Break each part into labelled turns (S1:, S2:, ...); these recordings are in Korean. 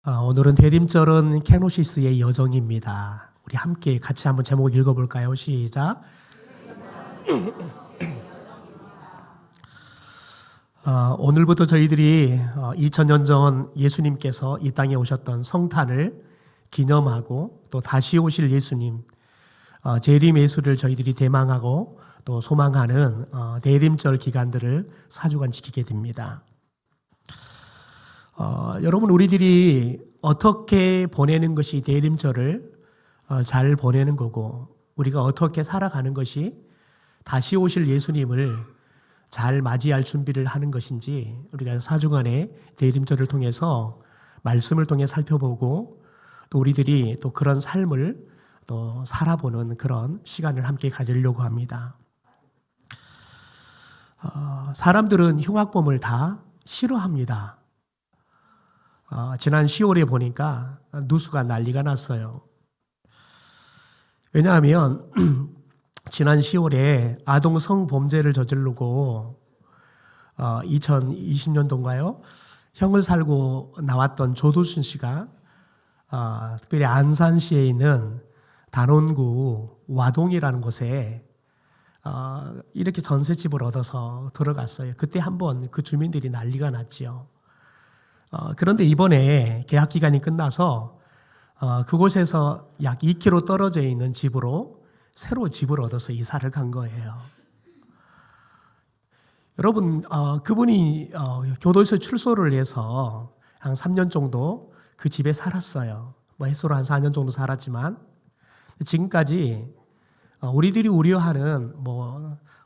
S1: 오늘은 대림절은 케노시스의 여정입니다. 우리 함께 같이 한번 제목 읽어볼까요? 시작. 오늘부터 저희들이 2000년 전 예수님께서 이 땅에 오셨던 성탄을 기념하고 또 다시 오실 예수님, 재림 예수를 저희들이 대망하고 또 소망하는 대림절 기간들을 4주간 지키게 됩니다. 여러분, 우리들이 어떻게 보내는 것이 대림절을 잘 보내는 거고, 우리가 어떻게 살아가는 것이 다시 오실 예수님을 잘 맞이할 준비를 하는 것인지, 우리가 4주간의 대림절을 통해서 말씀을 통해 살펴보고, 또 우리들이 또 그런 삶을 또 살아보는 그런 시간을 함께 가지려고 합니다. 사람들은 흉악범을 다 싫어합니다. 지난 10월에 보니까 누수가 난리가 났어요. 왜냐하면 지난 10월에 아동 성범죄를 저지르고 2020년도인가요? 형을 살고 나왔던 조두순 씨가 특별히 안산시에 있는 단원구 와동이라는 곳에 이렇게 전셋집을 얻어서 들어갔어요. 그때 한번 그 주민들이 난리가 났지요. 그런데 이번에 계약 기간이 끝나서 그곳에서 약 2km 떨어져 있는 집으로 새로 집을 얻어서 이사를 간 거예요. 여러분, 그분이 교도소에 출소를 해서 한 3년 정도 그 집에 살았어요. 해소로 한 4년 정도 살았지만 지금까지 우리들이 우려하는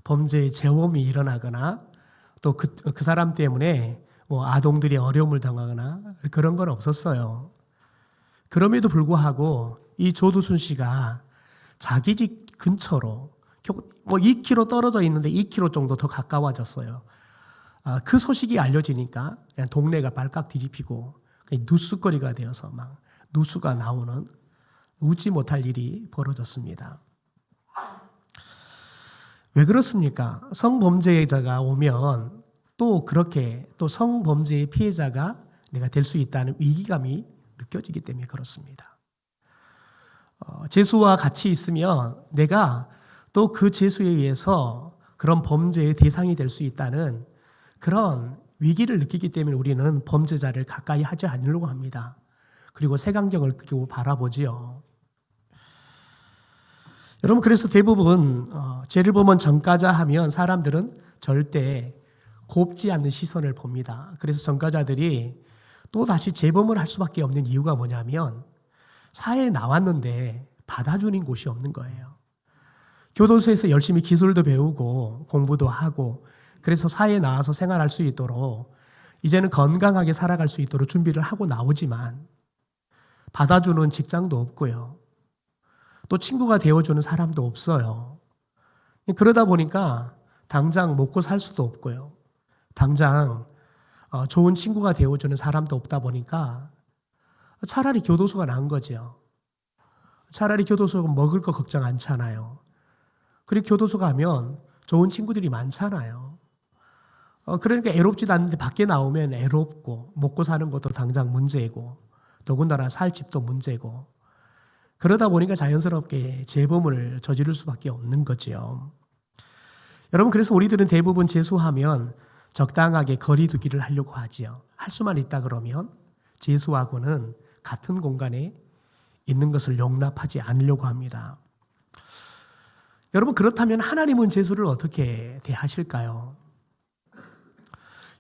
S1: 범죄의 재범이 일어나거나 또 그 사람 때문에 아동들이 어려움을 당하거나 그런 건 없었어요. 그럼에도 불구하고 이 조두순 씨가 자기 집 근처로 2km 떨어져 있는데 2km 정도 더 가까워졌어요. 그 소식이 알려지니까 그냥 동네가 발칵 뒤집히고 누수거리가 되어서 막 누수가 나오는 웃지 못할 일이 벌어졌습니다. 왜 그렇습니까? 성범죄자가 오면 또 그렇게 또 성범죄의 피해자가 내가 될 수 있다는 위기감이 느껴지기 때문에 그렇습니다. 죄수와 같이 있으면 내가 또 그 죄수에 의해서 그런 범죄의 대상이 될 수 있다는 그런 위기를 느끼기 때문에 우리는 범죄자를 가까이 하지 않으려고 합니다. 그리고 색안경을 끼고 바라보지요. 여러분, 그래서 대부분 죄를 보면 전과자 하면 사람들은 절대 곱지 않는 시선을 봅니다. 그래서 전과자들이 또 다시 재범을 할 수밖에 없는 이유가 뭐냐면 사회에 나왔는데 받아주는 곳이 없는 거예요. 교도소에서 열심히 기술도 배우고 공부도 하고 그래서 사회에 나와서 생활할 수 있도록 이제는 건강하게 살아갈 수 있도록 준비를 하고 나오지만 받아주는 직장도 없고요. 또 친구가 되어주는 사람도 없어요. 그러다 보니까 당장 먹고 살 수도 없고요. 당장 좋은 친구가 되어주는 사람도 없다 보니까 차라리 교도소가 나은 거죠. 차라리 교도소가 먹을 거 걱정 않잖아요. 그리고 교도소 가면 좋은 친구들이 많잖아요. 그러니까 애롭지도 않는데 밖에 나오면 애롭고 먹고 사는 것도 당장 문제고 더군다나 살 집도 문제고 그러다 보니까 자연스럽게 재범을 저지를 수밖에 없는 거죠. 여러분, 그래서 우리들은 대부분 재수하면 적당하게 거리 두기를 하려고 하지요. 할 수만 있다 그러면 재수하고는 같은 공간에 있는 것을 용납하지 않으려고 합니다. 여러분, 그렇다면 하나님은 재수를 어떻게 대하실까요?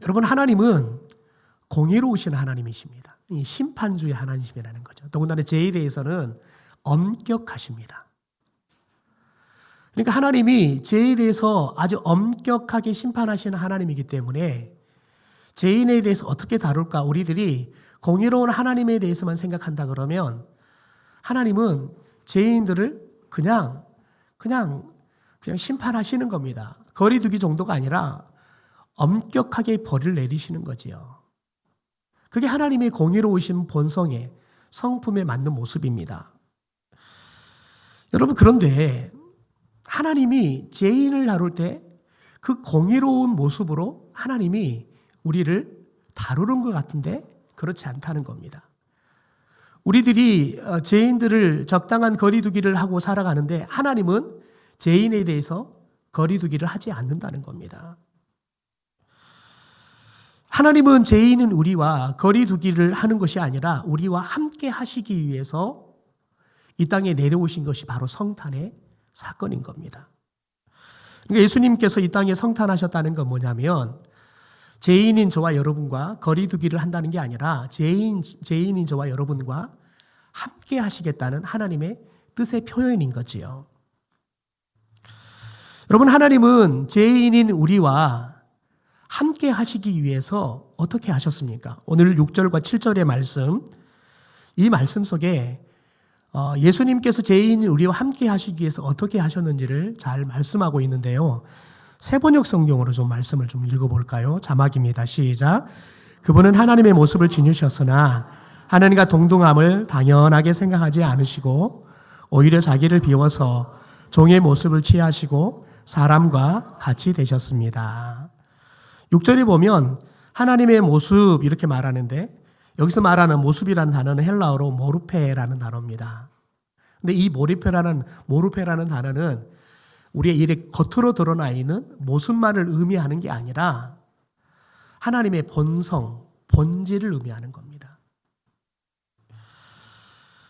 S1: 여러분, 하나님은 공의로우신 하나님이십니다. 심판주의 하나님이라는 거죠. 더군다나 죄에 대해서는 엄격하십니다. 그러니까 하나님이 죄에 대해서 아주 엄격하게 심판하시는 하나님이기 때문에 죄인에 대해서 어떻게 다룰까? 우리들이 공의로운 하나님에 대해서만 생각한다 그러면 하나님은 죄인들을 그냥 심판하시는 겁니다. 거리두기 정도가 아니라 엄격하게 벌을 내리시는 거지요. 그게 하나님의 공의로우신 본성의 성품에 맞는 모습입니다. 여러분, 그런데 하나님이 죄인을 다룰 때 그 공의로운 모습으로 하나님이 우리를 다루는 것 같은데 그렇지 않다는 겁니다. 우리들이 죄인들을 적당한 거리두기를 하고 살아가는데 하나님은 죄인에 대해서 거리두기를 하지 않는다는 겁니다. 하나님은 죄인은 우리와 거리두기를 하는 것이 아니라 우리와 함께 하시기 위해서 이 땅에 내려오신 것이 바로 성탄의 사건인 겁니다. 그러니까 예수님께서 이 땅에 성탄하셨다는 건 뭐냐면 죄인인 저와 여러분과 거리두기를 한다는 게 아니라 죄인인 저와 여러분과 함께 하시겠다는 하나님의 뜻의 표현인 거지요. 여러분, 하나님은 죄인인 우리와 함께 하시기 위해서 어떻게 하셨습니까? 오늘 6절과 7절의 말씀, 이 말씀 속에 예수님께서 죄인인 우리와 함께 하시기 위해서 어떻게 하셨는지를 잘 말씀하고 있는데요. 세번역 성경으로 좀 말씀을 좀 읽어볼까요? 자막입니다. 시작. 그분은 하나님의 모습을 지니셨으나 하나님과 동등함을 당연하게 생각하지 않으시고 오히려 자기를 비워서 종의 모습을 취하시고 사람과 같이 되셨습니다. 6절에 보면 하나님의 모습 이렇게 말하는데 여기서 말하는 모습이라는 단어는 헬라어로 모르페라는 단어입니다. 근데 이 모르페라는 단어는 우리의 일에 겉으로 드러나 있는 모습만을 의미하는 게 아니라 하나님의 본성, 본질을 의미하는 겁니다.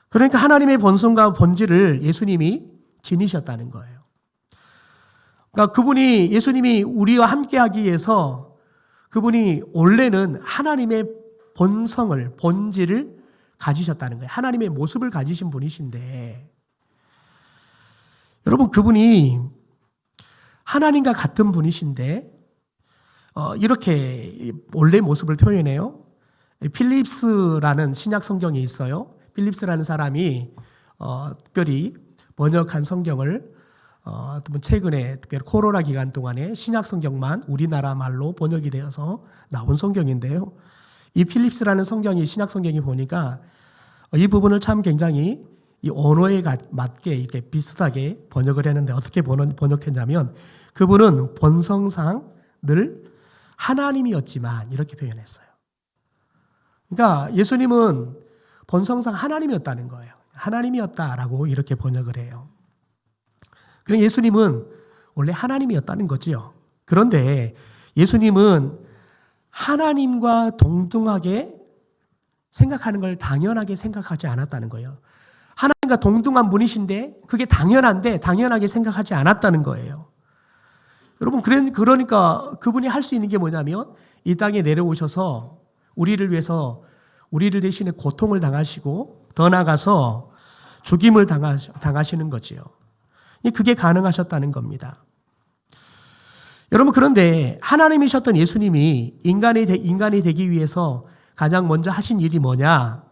S1: 그러니까 하나님의 본성과 본질을 예수님이 지니셨다는 거예요. 그러니까 예수님이 우리와 함께하기 위해서 그분이 원래는 하나님의 본성을, 본질을 가지셨다는 거예요. 하나님의 모습을 가지신 분이신데 여러분, 그분이 하나님과 같은 분이신데 이렇게 원래 모습을 표현해요. 필립스라는 신약 성경이 있어요. 필립스라는 사람이 특별히 번역한 성경을 최근에 특별히 코로나 기간 동안에 신약 성경만 우리나라 말로 번역이 되어서 나온 성경인데요. 이 필립스라는 성경이 신약 성경이 보니까 이 부분을 참 굉장히 이 언어에 맞게 이렇게 비슷하게 번역을 했는데 어떻게 번역했냐면 그분은 본성상 늘 하나님이었지만 이렇게 표현했어요. 그러니까 예수님은 본성상 하나님이었다는 거예요. 하나님이었다라고 이렇게 번역을 해요. 그러니까 예수님은 원래 하나님이었다는 거지요. 그런데 예수님은 하나님과 동등하게 생각하는 걸 당연하게 생각하지 않았다는 거예요. 하나님과 동등한 분이신데 그게 당연한데 당연하게 생각하지 않았다는 거예요. 여러분, 그러니까 그분이 할 수 있는 게 뭐냐면 이 땅에 내려오셔서 우리를 위해서 우리를 대신에 고통을 당하시고 더 나아가서 죽임을 당하시는 거지요. 그게 가능하셨다는 겁니다. 여러분, 그런데 하나님이셨던 예수님이 인간이 되기 위해서 가장 먼저 하신 일이 뭐냐?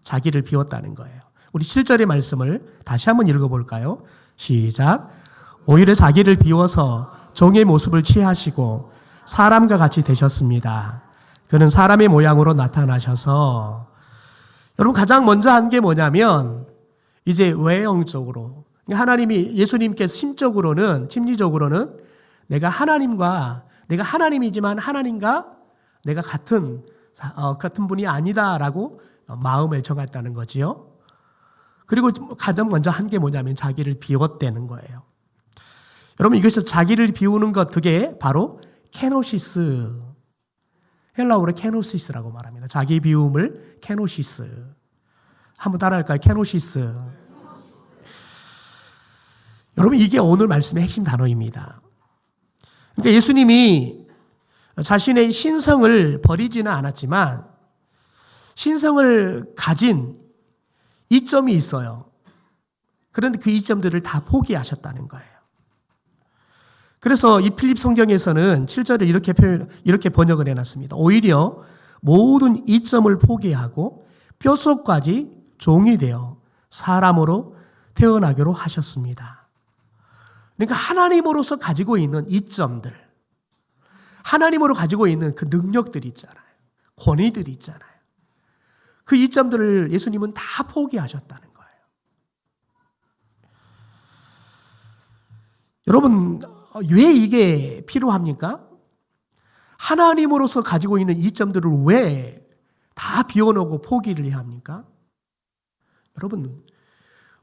S1: 자기를 비웠다는 거예요. 우리 7절의 말씀을 다시 한번 읽어볼까요? 시작. 오히려 자기를 비워서 종의 모습을 취하시고 사람과 같이 되셨습니다. 그는 사람의 모양으로 나타나셔서 여러분, 가장 먼저 한 게 뭐냐면 이제 외형적으로 예수님께서 심리적으로는 내가 하나님이지만 하나님과 내가 같은 분이 아니다라고 마음을 정했다는 거지요. 그리고 가장 먼저 한 게 뭐냐면 자기를 비웠다는 거예요. 여러분, 이것을 자기를 비우는 것, 그게 바로 케노시스, 헬라어로 케노시스라고 말합니다. 자기 비움을 케노시스. 한번 따라할까요? 케노시스. 여러분, 이게 오늘 말씀의 핵심 단어입니다. 그러니까 예수님이 자신의 신성을 버리지는 않았지만 신성을 가진 이점이 있어요. 그런데 그 이점들을 다 포기하셨다는 거예요. 그래서 이 필립 성경에서는 7절을 이렇게 번역을 해놨습니다. 오히려 모든 이점을 포기하고 뼛속까지 종이 되어 사람으로 태어나기로 하셨습니다. 그러니까 하나님으로서 가지고 있는 이점들, 하나님으로 가지고 있는 그 능력들이 있잖아요. 권위들이 있잖아요. 그 이점들을 예수님은 다 포기하셨다는 거예요. 여러분, 왜 이게 필요합니까? 하나님으로서 가지고 있는 이점들을 왜 다 비워놓고 포기를 해야 합니까? 여러분,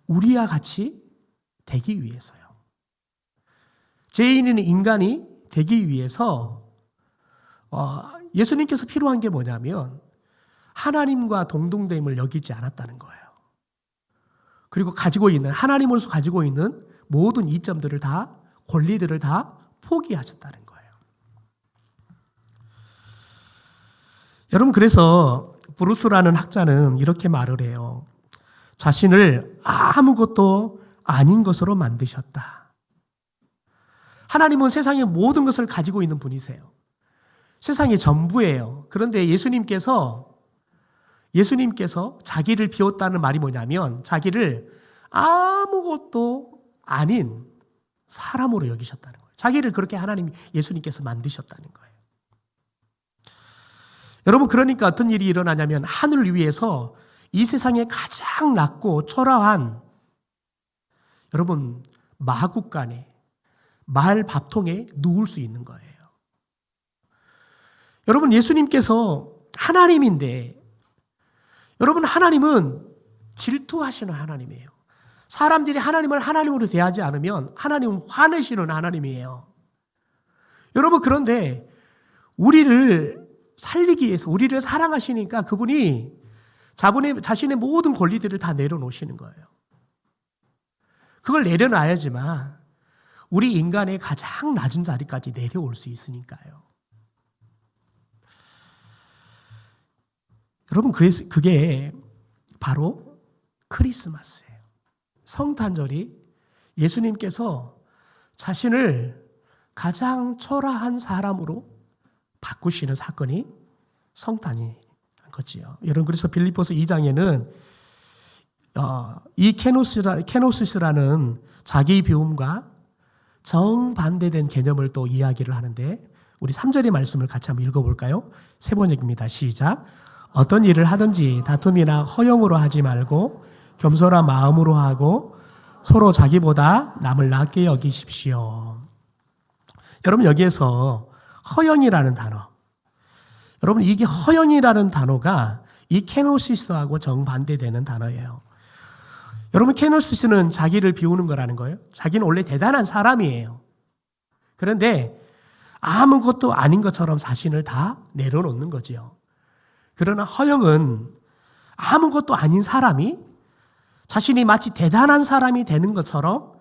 S1: 우리와 같이 되기 위해서요. 죄인인 인간이 되기 위해서 예수님께서 필요한 게 뭐냐면 하나님과 동등됨을 여기지 않았다는 거예요. 그리고 하나님으로서 가지고 있는 모든 이점들을 다, 권리들을 다 포기하셨다는 거예요. 여러분, 그래서 브루스라는 학자는 이렇게 말을 해요. 자신을 아무것도 아닌 것으로 만드셨다. 하나님은 세상의 모든 것을 가지고 있는 분이세요. 세상의 전부예요. 그런데 예수님께서 자기를 비웠다는 말이 뭐냐면 자기를 아무것도 아닌 사람으로 여기셨다는 거예요. 자기를 그렇게 예수님께서 만드셨다는 거예요. 여러분, 그러니까 어떤 일이 일어나냐면 하늘 위에서 이 세상에 가장 낮고 초라한 여러분 마구간에 말 밥통에 누울 수 있는 거예요. 여러분, 예수님께서 하나님인데 여러분, 하나님은 질투하시는 하나님이에요. 사람들이 하나님을 하나님으로 대하지 않으면 하나님은 화내시는 하나님이에요. 여러분, 그런데 우리를 살리기 위해서 우리를 사랑하시니까 그분이 자신의 모든 권리들을 다 내려놓으시는 거예요. 그걸 내려놔야지만 우리 인간의 가장 낮은 자리까지 내려올 수 있으니까요. 여러분, 그래서 그게 바로 크리스마스예요. 성탄절이 예수님께서 자신을 가장 초라한 사람으로 바꾸시는 사건이 성탄이 거지요. 여러분, 그래서 빌립보서 2장에는 이 케노시스라는 자기 비움과 정반대된 개념을 또 이야기를 하는데 우리 3절의 말씀을 같이 한번 읽어볼까요? 세 번역입니다. 시작. 어떤 일을 하든지 다툼이나 허영으로 하지 말고 겸손한 마음으로 하고 서로 자기보다 남을 낮게 여기십시오. 여러분, 여기에서 허영이라는 단어, 여러분, 이게 허영이라는 단어가 이 케노시스하고 정반대되는 단어예요. 여러분, 케노시스는 자기를 비우는 거라는 거예요. 자기는 원래 대단한 사람이에요. 그런데 아무것도 아닌 것처럼 자신을 다 내려놓는 거지요. 그러나 허영은 아무것도 아닌 사람이 자신이 마치 대단한 사람이 되는 것처럼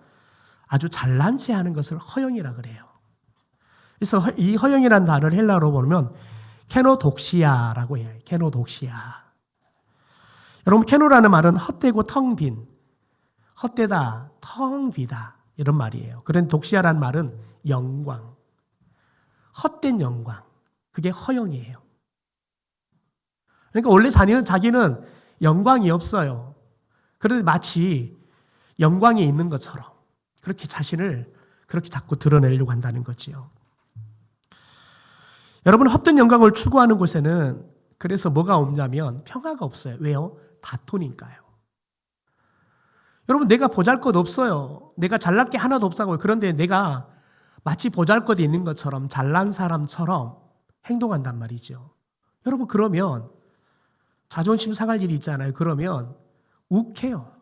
S1: 아주 잘난 체 하는 것을 허영이라 그래요. 그래서 이 허영이라는 단어를 헬라어로 보면 케노독시아라고 해요. 케노독시아. 여러분, 케노라는 말은 헛되고 텅 빈, 헛되다, 텅 비다 이런 말이에요. 그런데 독시아라는 말은 영광, 헛된 영광, 그게 허영이에요. 그러니까 원래 자기는 영광이 없어요. 그런데 마치 영광이 있는 것처럼 그렇게 자신을 그렇게 자꾸 드러내려고 한다는 거지요. 여러분, 헛된 영광을 추구하는 곳에는 그래서 뭐가 없냐면 평화가 없어요. 왜요? 다투니까요. 여러분, 내가 보잘것 없어요. 내가 잘날 게 하나도 없다고요. 그런데 내가 마치 보잘것이 있는 것처럼 잘난 사람처럼 행동한단 말이죠. 여러분, 그러면 자존심 상할 일이 있잖아요. 그러면 욱해요.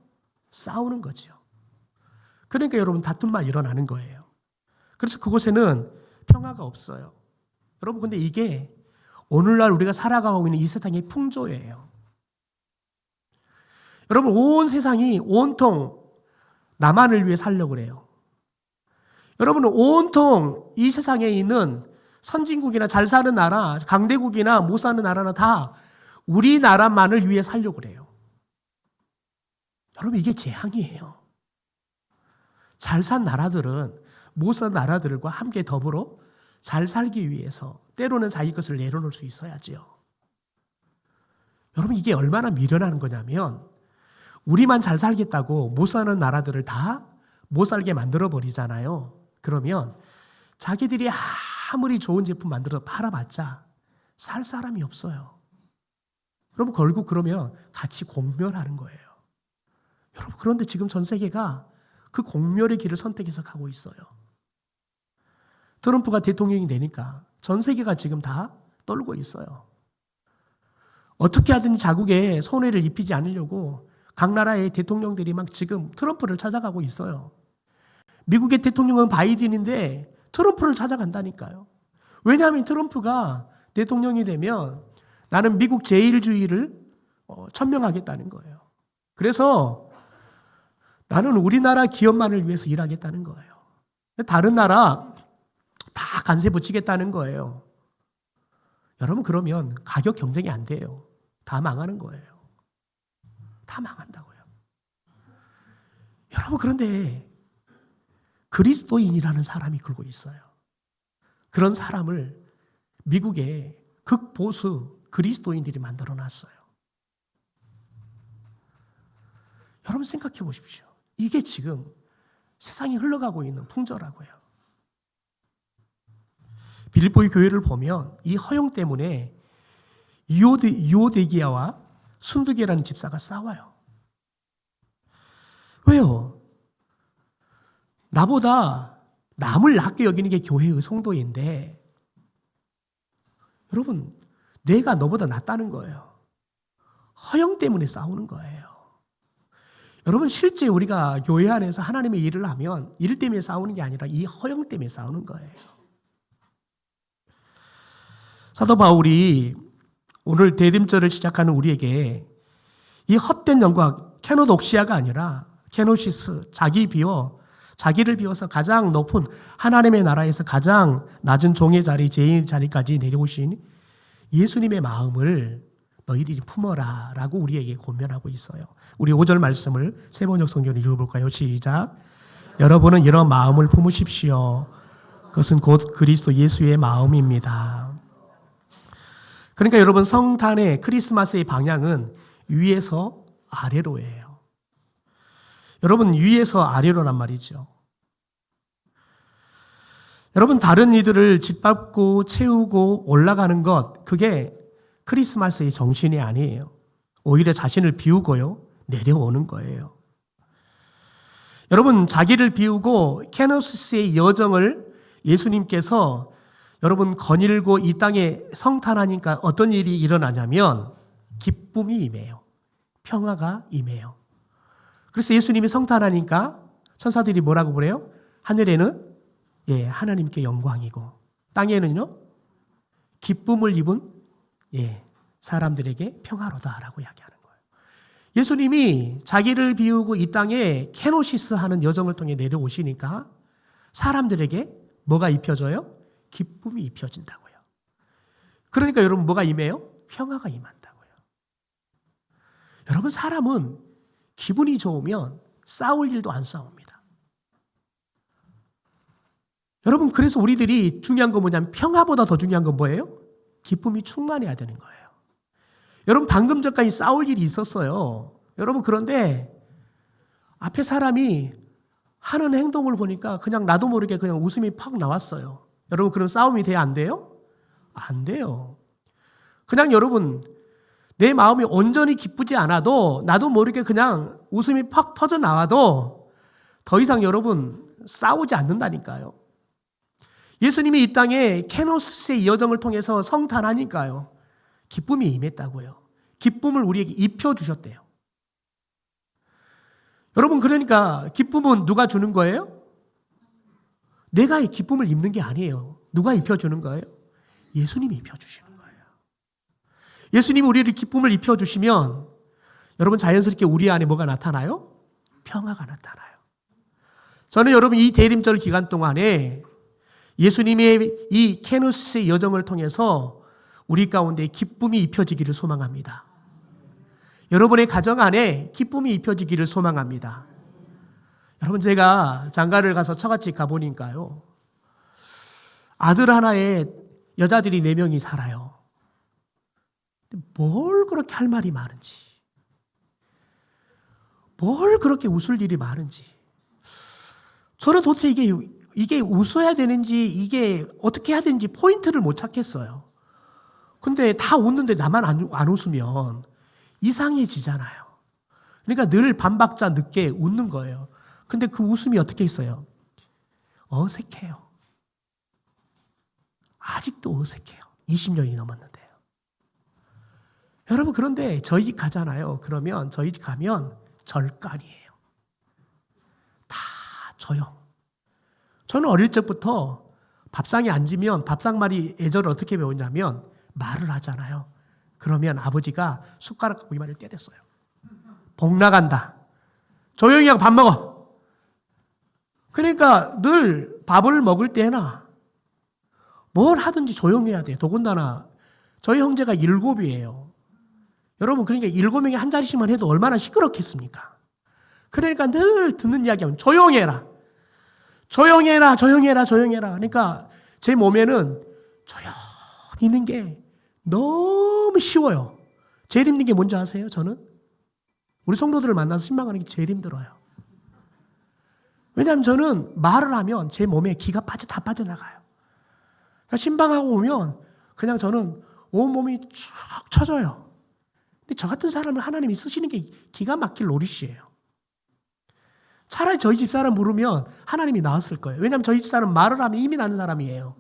S1: 싸우는 거죠. 그러니까 여러분, 다툼만 일어나는 거예요. 그래서 그곳에는 평화가 없어요. 여러분, 근데 이게 오늘날 우리가 살아가고 있는 이 세상의 풍조예요. 여러분, 온 세상이 온통 나만을 위해 살려고 그래요. 여러분, 온통 이 세상에 있는 선진국이나 잘 사는 나라, 강대국이나 못 사는 나라나 다 우리나라만을 위해 살려고 그래요. 여러분, 이게 재앙이에요. 잘 산 나라들은 못 산 나라들과 함께 더불어 잘 살기 위해서 때로는 자기 것을 내려놓을 수 있어야지요. 여러분, 이게 얼마나 미련한 거냐면 우리만 잘 살겠다고 못 사는 나라들을 다 못 살게 만들어 버리잖아요. 그러면 자기들이 아무리 좋은 제품 만들어서 팔아봤자 살 사람이 없어요. 여러분, 결국 그러면 같이 공멸하는 거예요. 여러분, 그런데 지금 전 세계가 그 공멸의 길을 선택해서 가고 있어요. 트럼프가 대통령이 되니까 전 세계가 지금 다 떨고 있어요. 어떻게 하든지 자국에 손해를 입히지 않으려고 각 나라의 대통령들이 막 지금 트럼프를 찾아가고 있어요. 미국의 대통령은 바이든인데 트럼프를 찾아간다니까요. 왜냐하면 트럼프가 대통령이 되면 나는 미국 제일주의를 천명하겠다는 거예요. 그래서 나는 우리나라 기업만을 위해서 일하겠다는 거예요. 다른 나라 다 관세 붙이겠다는 거예요. 여러분, 그러면 가격 경쟁이 안 돼요. 다 망하는 거예요. 다 망한다고요. 여러분, 그런데 그리스도인이라는 사람이 굴고 있어요. 그런 사람을 미국의 극보수 그리스도인들이 만들어 놨어요. 여러분, 생각해 보십시오. 이게 지금 세상이 흘러가고 있는 풍조라고요. 빌립보의 교회를 보면 이 허용 때문에 유오데기야와 순두계라는 집사가 싸워요. 왜요? 나보다 남을 낮게 여기는 게 교회의 성도인데, 여러분, 내가 너보다 낫다는 거예요. 허영 때문에 싸우는 거예요. 여러분, 실제 우리가 교회 안에서 하나님의 일을 하면 일 때문에 싸우는 게 아니라 이 허영 때문에 싸우는 거예요. 사도 바울이 오늘 대림절을 시작하는 우리에게 이 헛된 영광, 케노독시아가 아니라 케노시스, 자기를 비워서 가장 높은 하나님의 나라에서 가장 낮은 종의 자리, 죄인의 자리까지 내려오신 예수님의 마음을 너희들이 품어라 라고 우리에게 권면하고 있어요. 우리 5절 말씀을 세번역 성경을 읽어볼까요? 시작. 여러분은 이런 마음을 품으십시오. 그것은 곧 그리스도 예수의 마음입니다. 그러니까 여러분, 성탄의 크리스마스의 방향은 위에서 아래로예요. 여러분, 위에서 아래로란 말이죠. 여러분, 다른 이들을 짓밟고 채우고 올라가는 것, 그게 크리스마스의 정신이 아니에요. 오히려 자신을 비우고요, 내려오는 거예요. 여러분, 자기를 비우고 케노시스의 여정을 예수님께서 여러분 거닐고 이 땅에 성탄하니까 어떤 일이 일어나냐면 기쁨이 임해요. 평화가 임해요. 그래서 예수님이 성탄하니까 천사들이 뭐라고 그래요? 하늘에는 하나님께 영광이고 땅에는요 기쁨을 입은 사람들에게 평화로다라고 이야기하는 거예요. 예수님이 자기를 비우고 이 땅에 케노시스 하는 여정을 통해 내려오시니까 사람들에게 뭐가 입혀져요? 기쁨이 입혀진다고요. 그러니까 여러분, 뭐가 임해요? 평화가 임한다고요. 여러분, 사람은 기분이 좋으면 싸울 일도 안 싸웁니다. 여러분, 그래서 우리들이 중요한 건 뭐냐면 평화보다 더 중요한 건 뭐예요? 기쁨이 충만해야 되는 거예요. 여러분, 방금 전까지 싸울 일이 있었어요. 여러분, 그런데 앞에 사람이 하는 행동을 보니까 그냥 나도 모르게 그냥 웃음이 팍 나왔어요. 여러분, 그럼 싸움이 돼야 안 돼요? 안 돼요. 그냥 여러분, 내 마음이 온전히 기쁘지 않아도 나도 모르게 그냥 웃음이 팍 터져 나와도 더 이상 여러분 싸우지 않는다니까요. 예수님이 이 땅에 케노스의 여정을 통해서 성탄하니까요. 기쁨이 임했다고요. 기쁨을 우리에게 입혀주셨대요. 여러분, 그러니까 기쁨은 누가 주는 거예요? 내가 이 기쁨을 입는 게 아니에요. 누가 입혀주는 거예요? 예수님이 입혀주시는 거예요. 예수님이 우리를 기쁨을 입혀주시면 여러분 자연스럽게 우리 안에 뭐가 나타나요? 평화가 나타나요. 저는 여러분 이 대림절 기간 동안에 예수님의 이 케노스의 여정을 통해서 우리 가운데 기쁨이 입혀지기를 소망합니다. 여러분의 가정 안에 기쁨이 입혀지기를 소망합니다. 여러분, 제가 장가를 가서 처갓집 가보니까요, 아들 하나에 여자들이 4명이 살아요. 뭘 그렇게 할 말이 많은지, 뭘 그렇게 웃을 일이 많은지, 저는 도대체 이게 웃어야 되는지, 이게 어떻게 해야 되는지 포인트를 못 찾겠어요. 근데 다 웃는데 나만 안 웃으면 이상해지잖아요. 그러니까 늘 반박자 늦게 웃는 거예요. 근데 그 웃음이 어떻게 있어요? 어색해요. 아직도 어색해요. 20년이 넘었는데요. 여러분, 그런데 저희 집 가잖아요. 그러면 저희 집 가면 절간이에요. 다 조용. 저는 어릴 적부터 밥상에 앉으면 밥상말이 예절을 어떻게 배웠냐면 말을 하잖아요. 그러면 아버지가 숟가락 갖고 이마를 때렸어요. 복 나간다. 조용히 하고 밥 먹어. 그러니까 늘 밥을 먹을 때나 뭘 하든지 조용해야 돼요. 더군다나 저희 형제가 7이에요. 여러분 그러니까 7명이 한 자리씩만 해도 얼마나 시끄럽겠습니까? 그러니까 늘 듣는 이야기하면 조용해라. 조용해라. 조용해라. 조용해라. 그러니까 제 몸에는 조용히 있는 게 너무 쉬워요. 제일 힘든 게 뭔지 아세요? 저는 우리 성도들을 만나서 신방하는 게 제일 힘들어요. 왜냐하면 저는 말을 하면 제 몸에 기가 다 빠져나가요. 그러니까 신방하고 오면 그냥 저는 온몸이 쭉 쳐져요. 근데 저 같은 사람을 하나님이 쓰시는 게 기가 막힐 노릇이에요. 차라리 저희 집사람 부르면 하나님이 나았을 거예요. 왜냐하면 저희 집사람 말을 하면 이미 나는 사람이에요.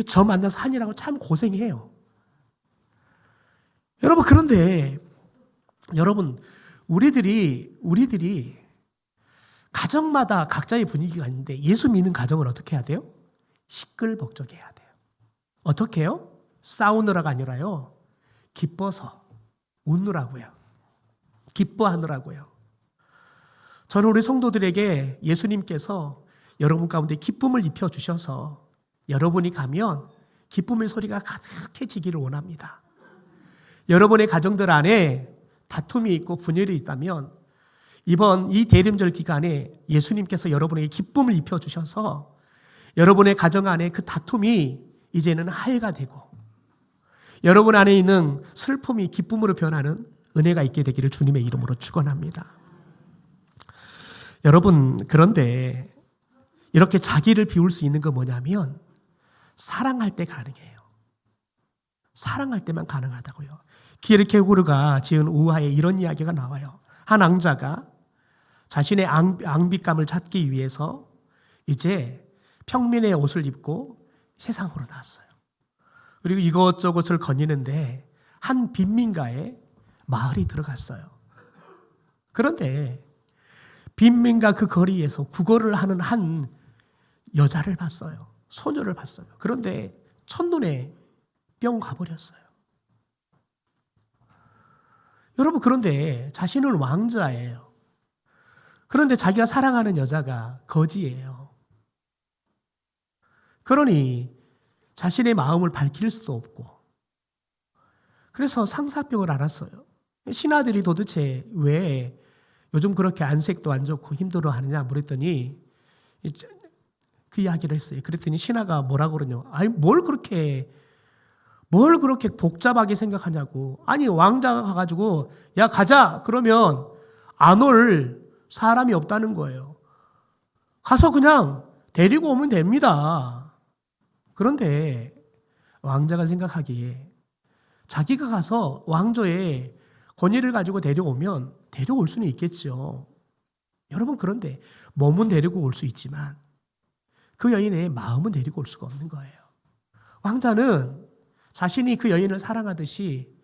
S1: 저 만나서 하느라고 참 고생해요. 여러분 그런데 여러분 우리들이 가정마다 각자의 분위기가 있는데 예수 믿는 가정은 어떻게 해야 돼요? 시끌벅적해야 돼요. 어떻게 해요? 싸우느라가 아니라요. 기뻐서 웃느라고요. 기뻐하느라고요. 저는 우리 성도들에게 예수님께서 여러분 가운데 기쁨을 입혀주셔서 여러분이 가면 기쁨의 소리가 가득해지기를 원합니다. 여러분의 가정들 안에 다툼이 있고 분열이 있다면 이번 이 대림절 기간에 예수님께서 여러분에게 기쁨을 입혀주셔서 여러분의 가정 안에 그 다툼이 이제는 화해가 되고 여러분 안에 있는 슬픔이 기쁨으로 변하는 은혜가 있게 되기를 주님의 이름으로 축원합니다. 여러분 그런데 이렇게 자기를 비울 수 있는 건 뭐냐면 사랑할 때 가능해요. 사랑할 때만 가능하다고요. 키르케고르가 지은 우화에 이런 이야기가 나와요. 한 왕자가 자신의 앙빛감을 찾기 위해서 이제 평민의 옷을 입고 세상으로 나왔어요. 그리고 이것저것을 거니는데 한 빈민가에 마을이 들어갔어요. 그런데 빈민가 그 거리에서 구걸을 하는 한 여자를 봤어요. 소녀를 봤어요. 그런데 첫눈에 뿅 가버렸어요. 여러분 그런데 자신은 왕자예요. 그런데 자기가 사랑하는 여자가 거지예요. 그러니 자신의 마음을 밝힐 수도 없고 그래서 상사병을 앓았어요. 신하들이 도대체 왜 요즘 그렇게 안색도 안 좋고 힘들어하느냐 물었더니 그 이야기를 했어요. 그랬더니 신하가 뭐라고 그러냐. 아니 뭘 그렇게 복잡하게 생각하냐고. 아니 왕자가 가가지고 야 가자 그러면 안 올 사람이 없다는 거예요. 가서 그냥 데리고 오면 됩니다. 그런데 왕자가 생각하기에 자기가 가서 왕조의 권위를 가지고 데려오면 데려올 수는 있겠죠. 여러분 그런데 몸은 데리고 올 수 있지만 그 여인의 마음은 데리고 올 수가 없는 거예요. 왕자는 자신이 그 여인을 사랑하듯이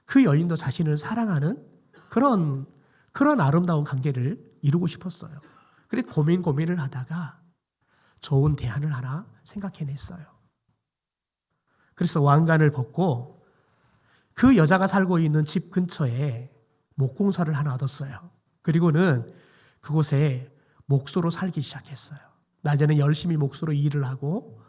S1: 그 여인도 자신을 사랑하는 그런 아름다운 관계를 이루고 싶었어요. 그래서 고민을 하다가 좋은 대안을 하나 생각해냈어요. 그래서 왕관을 벗고 그 여자가 살고 있는 집 근처에 목공사를 하나 얻었어요. 그리고는 그곳에 목수로 살기 시작했어요. 낮에는 열심히 목수로 일을 하고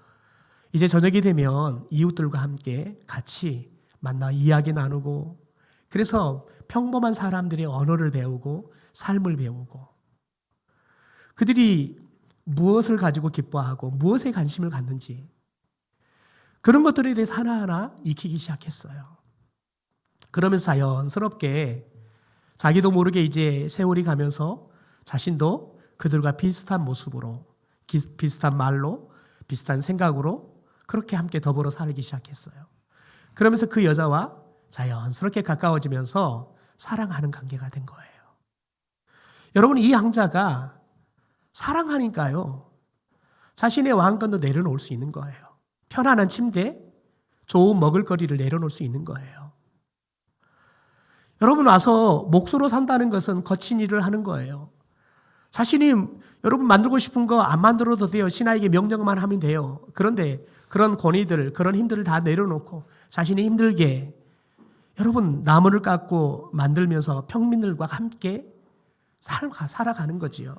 S1: 이제 저녁이 되면 이웃들과 함께 같이 만나 이야기 나누고 그래서 평범한 사람들의 언어를 배우고 삶을 배우고 그들이 무엇을 가지고 기뻐하고 무엇에 관심을 갖는지 그런 것들에 대해서 하나하나 익히기 시작했어요. 그러면서 자연스럽게 자기도 모르게 이제 세월이 가면서 자신도 그들과 비슷한 모습으로 비슷한 말로 비슷한 생각으로 그렇게 함께 더불어 살기 시작했어요. 그러면서 그 여자와 자연스럽게 가까워지면서 사랑하는 관계가 된 거예요. 여러분 이 왕자가 사랑하니까요. 자신의 왕권도 내려놓을 수 있는 거예요. 편안한 침대, 좋은 먹을거리를 내려놓을 수 있는 거예요. 여러분 와서 몫으로 산다는 것은 거친 일을 하는 거예요. 자신이 여러분 만들고 싶은 거 안 만들어도 돼요. 신하에게 명령만 하면 돼요. 그런데 그런 권위들, 그런 힘들을 다 내려놓고 자신이 힘들게 여러분 나무를 깎고 만들면서 평민들과 함께 살아가는 거지요.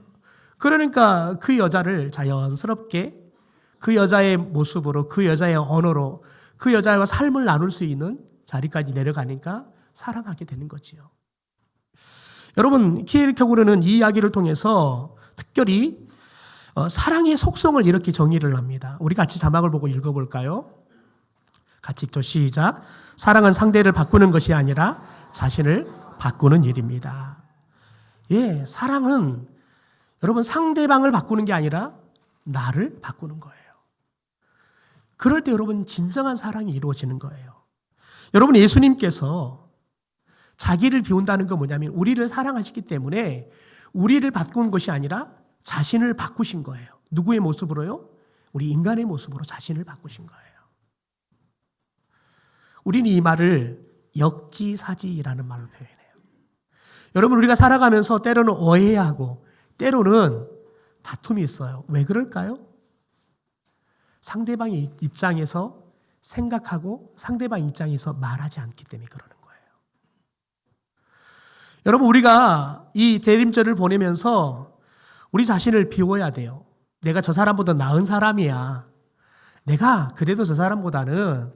S1: 그러니까 그 여자를 자연스럽게 그 여자의 모습으로, 그 여자의 언어로, 그 여자와 삶을 나눌 수 있는 자리까지 내려가니까 사랑하게 되는 거지요. 여러분, 키에르케고르는 이 이야기를 통해서 특별히 사랑의 속성을 이렇게 정의를 합니다. 우리 같이 자막을 보고 읽어볼까요? 같이 읽죠. 시작. 사랑은 상대를 바꾸는 것이 아니라 자신을 바꾸는 일입니다. 예, 사랑은 여러분 상대방을 바꾸는 게 아니라 나를 바꾸는 거예요. 그럴 때 여러분 진정한 사랑이 이루어지는 거예요. 여러분 예수님께서 자기를 비운다는 건 뭐냐면 우리를 사랑하시기 때문에 우리를 바꾼 것이 아니라 자신을 바꾸신 거예요. 누구의 모습으로요? 우리 인간의 모습으로 자신을 바꾸신 거예요. 우리는 이 말을 역지사지라는 말로 표현해요. 여러분 우리가 살아가면서 때로는 오해하고 때로는 다툼이 있어요. 왜 그럴까요? 상대방의 입장에서 생각하고 상대방 입장에서 말하지 않기 때문에 그러는 거예요. 여러분 우리가 이 대림절을 보내면서 우리 자신을 비워야 돼요. 내가 저 사람보다 나은 사람이야. 내가 그래도 저 사람보다는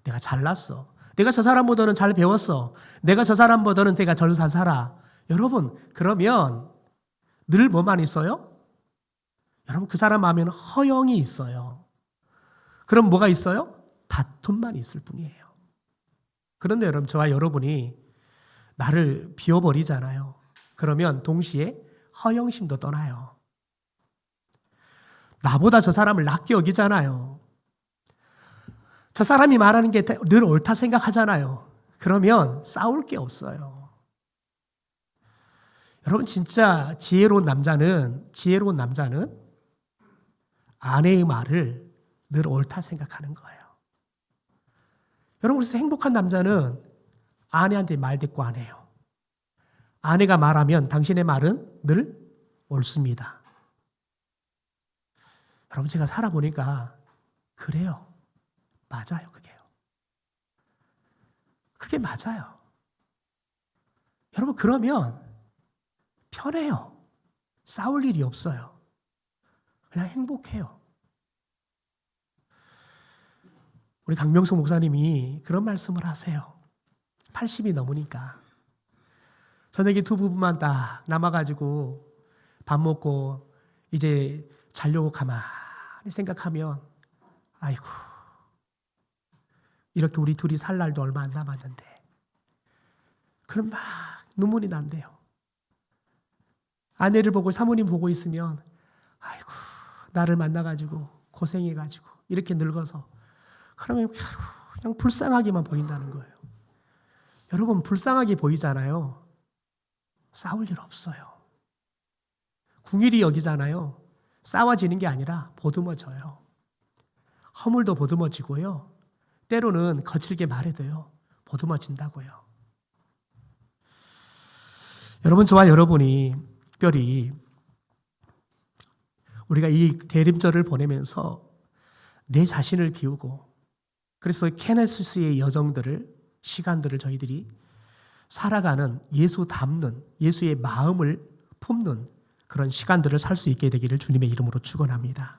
S1: 내가 잘났어. 내가 저 사람보다는 잘 배웠어. 내가 저 사람보다는 내가 잘 살아. 여러분 그러면 늘 뭐만 있어요? 여러분 그 사람 마음에는 허영이 있어요. 그럼 뭐가 있어요? 다툼만 있을 뿐이에요. 그런데 여러분 저와 여러분이 나를 비워버리잖아요. 그러면 동시에 허영심도 떠나요. 나보다 저 사람을 낮게 여기잖아요. 저 사람이 말하는 게 늘 옳다 생각하잖아요. 그러면 싸울 게 없어요. 여러분 진짜 지혜로운 남자는 아내의 말을 늘 옳다 생각하는 거예요. 여러분 그래서 행복한 남자는 아내한테 말 대꾸 안 해요. 아내가 말하면 당신의 말은 늘 옳습니다. 여러분 제가 살아보니까 그래요. 맞아요. 그게 맞아요. 여러분 그러면 편해요. 싸울 일이 없어요. 그냥 행복해요. 우리 강명수 목사님이 그런 말씀을 하세요. 80이 넘으니까 저녁에 두 부부만 딱 남아가지고 밥 먹고 이제 자려고 가만히 생각하면 아이고 이렇게 우리 둘이 살 날도 얼마 안 남았는데 그럼 막 눈물이 난대요. 아내를 보고 사모님 보고 있으면 아이고 나를 만나가지고 고생해가지고 이렇게 늙어서 그러면 그냥 불쌍하게만 보인다는 거예요. 여러분 불쌍하게 보이잖아요. 싸울 일 없어요. 궁일이 여기잖아요. 싸워지는 게 아니라 보듬어져요. 허물도 보듬어지고요. 때로는 거칠게 말해도요. 보듬어진다고요. 여러분 저와 여러분이 특별히 우리가 이 대림절을 보내면서 내 자신을 비우고 그래서 케네시스의 시간들을 저희들이 살아가는 예수 닮는 예수의 마음을 품는 그런 시간들을 살 수 있게 되기를 주님의 이름으로 축원합니다.